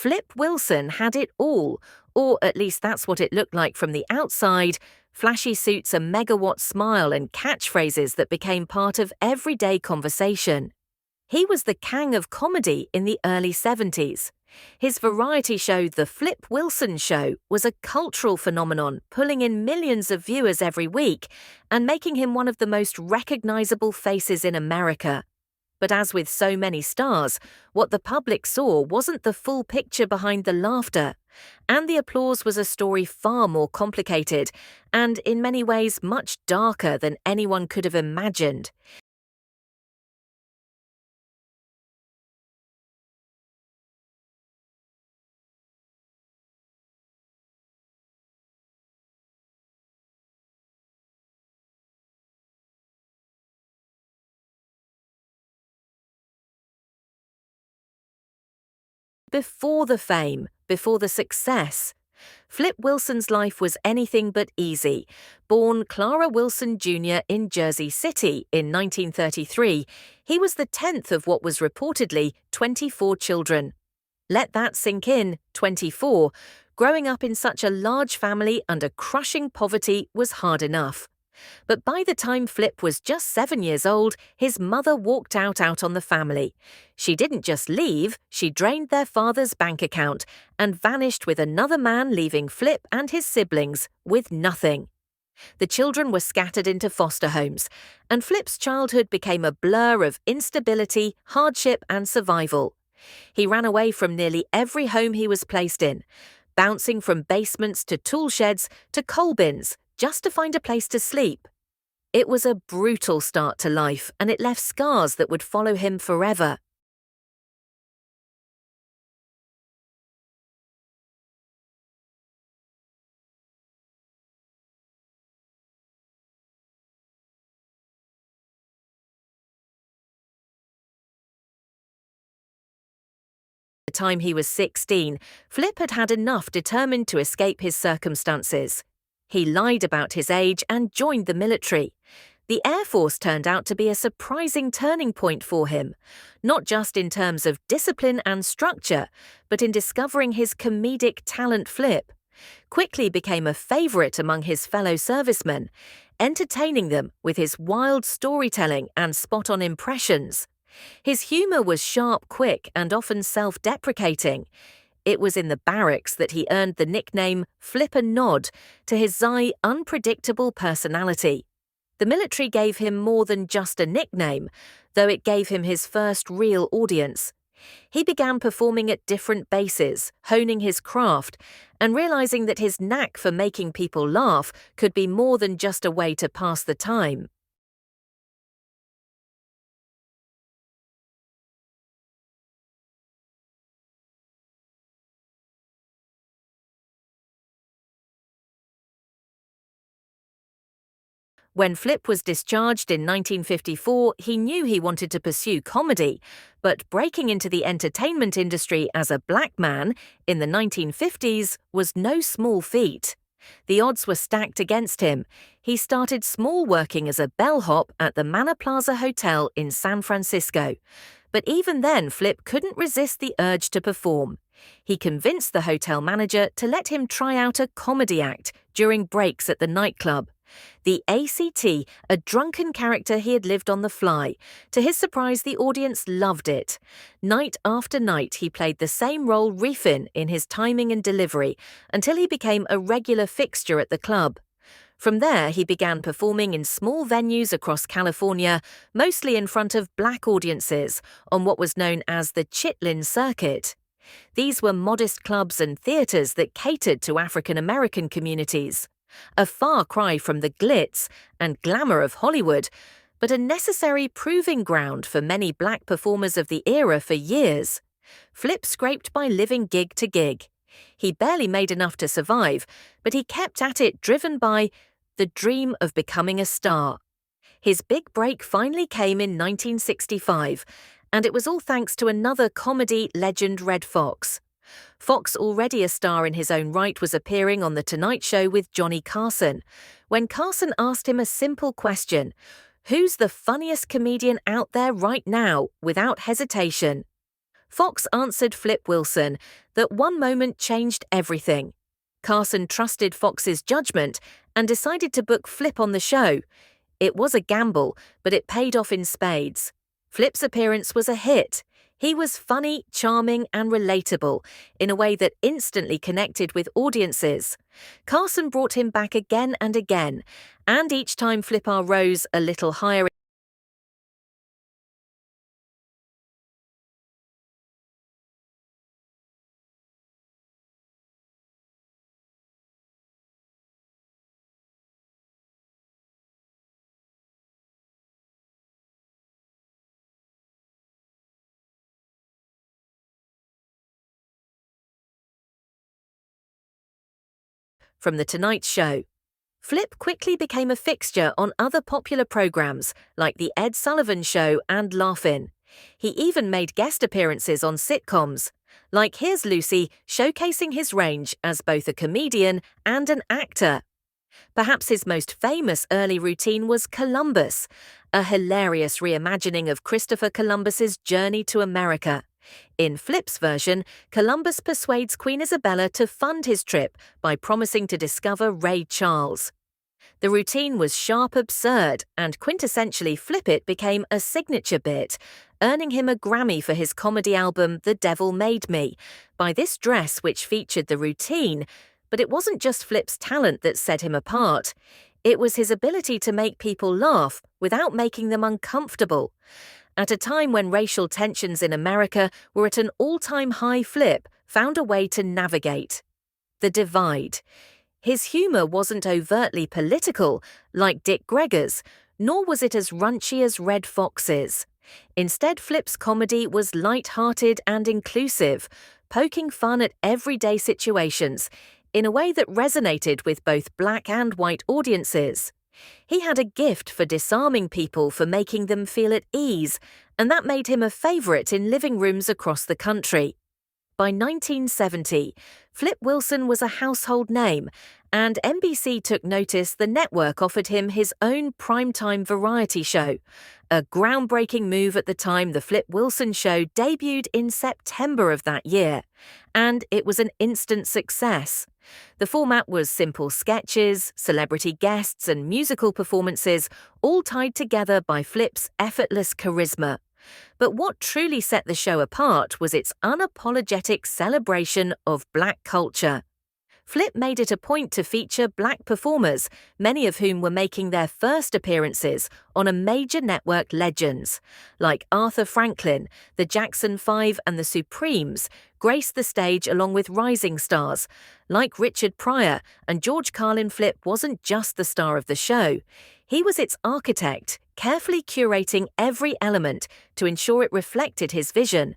Flip Wilson had it all, or at least that's what it looked like from the outside. Flashy suits, a megawatt smile, and catchphrases that became part of everyday conversation. He was the king of comedy in the early 70s. His variety show, The Flip Wilson Show, was a cultural phenomenon, pulling in millions of viewers every week and making him one of the most recognizable faces in America. But as with so many stars, what the public saw wasn't the full picture behind the laughter. And the applause was a story far more complicated and, in many ways, much darker than anyone could have imagined. Before the fame, before the success, Flip Wilson's life was anything but easy. Born Clara Wilson Jr. in Jersey City in 1933, he was the 10th of what was reportedly 24 children. Let that sink in, 24. Growing up in such a large family under crushing poverty was hard enough. But by the time Flip was just 7 years old, his mother walked out on the family. She didn't just leave, she drained their father's bank account and vanished with another man, leaving Flip and his siblings with nothing. The children were scattered into foster homes, and Flip's childhood became a blur of instability, hardship, and survival. He ran away from nearly every home he was placed in, bouncing from basements to tool sheds to coal bins, just to find a place to sleep. It was a brutal start to life, and it left scars that would follow him forever. By the time he was 16, Flip had had enough, determined to escape his circumstances. He lied about his age and joined the military. The Air Force turned out to be a surprising turning point for him, not just in terms of discipline and structure, but in discovering his comedic talent. Flip quickly became a favorite among his fellow servicemen, entertaining them with his wild storytelling and spot-on impressions. His humor was sharp, quick, and often self-deprecating. It was in the barracks that he earned the nickname Flip and Nod to his unpredictable personality. The military gave him more than just a nickname, though it gave him his first real audience. He began performing at different bases, honing his craft, and realizing that his knack for making people laugh could be more than just a way to pass the time. When Flip was discharged in 1954, he knew he wanted to pursue comedy, but breaking into the entertainment industry as a black man in the 1950s was no small feat. The odds were stacked against him. He started small, working as a bellhop at the Manor Plaza Hotel in San Francisco. But even then, Flip couldn't resist the urge to perform. He convinced the hotel manager to let him try out a comedy act during breaks at the nightclub. The ACT, a drunken character he had lived on the fly. To his surprise, the audience loved it. Night after night, he played the same role, riffing in his timing and delivery, until he became a regular fixture at the club. From there, he began performing in small venues across California, mostly in front of black audiences, on what was known as the Chitlin Circuit. These were modest clubs and theaters that catered to African American communities. A far cry from the glitz and glamour of Hollywood, but a necessary proving ground for many black performers of the era for years. Flip scraped by living gig to gig. He barely made enough to survive, but he kept at it, driven by the dream of becoming a star. His big break finally came in 1965, and it was all thanks to another comedy legend, Redd Foxx. Fox, already a star in his own right, was appearing on The Tonight Show with Johnny Carson, when Carson asked him a simple question: who's the funniest comedian out there right now, without hesitation? Fox answered Flip Wilson that one moment changed everything. Carson trusted Fox's judgment and decided to book Flip on the show. It was a gamble, but it paid off in spades. Flip's appearance was a hit. He was funny, charming, and relatable in a way that instantly connected with audiences. Carson brought him back again and again, and each time Flip rose a little higher. From The Tonight Show. Flip quickly became a fixture on other popular programs like The Ed Sullivan Show and Laugh-In. He even made guest appearances on sitcoms, like Here's Lucy, showcasing his range as both a comedian and an actor. Perhaps his most famous early routine was Columbus, a hilarious reimagining of Christopher Columbus's journey to America. In Flip's version, Columbus persuades Queen Isabella to fund his trip by promising to discover Ray Charles. The routine was sharp absurd, and quintessentially Flip It became a signature bit, earning him a Grammy for his comedy album The Devil Made Me, by this dress which featured the routine. But it wasn't just Flip's talent that set him apart. It was his ability to make people laugh without making them uncomfortable. At a time when racial tensions in America were at an all-time high, Flip found a way to navigate the divide. His humor wasn't overtly political, like Dick Greger's, nor was it as raunchy as Redd Fox's. Instead, Flip's comedy was light-hearted and inclusive, poking fun at everyday situations in a way that resonated with both black and white audiences. He had a gift for disarming people, for making them feel at ease, and that made him a favorite in living rooms across the country. By 1970, Flip Wilson was a household name, and NBC took notice. The network offered him his own primetime variety show, a groundbreaking move at the time. The Flip Wilson Show debuted in September of that year, and it was an instant success. The format was simple sketches, celebrity guests, and musical performances, all tied together by Flip's effortless charisma. But what truly set the show apart was its unapologetic celebration of black culture. Flip made it a point to feature black performers, many of whom were making their first appearances on a major network legends, like Arthur Franklin, the Jackson 5 and the Supremes, graced the stage along with rising stars, like Richard Pryor, and George Carlin. Flip wasn't just the star of the show. He was its architect, carefully curating every element to ensure it reflected his vision.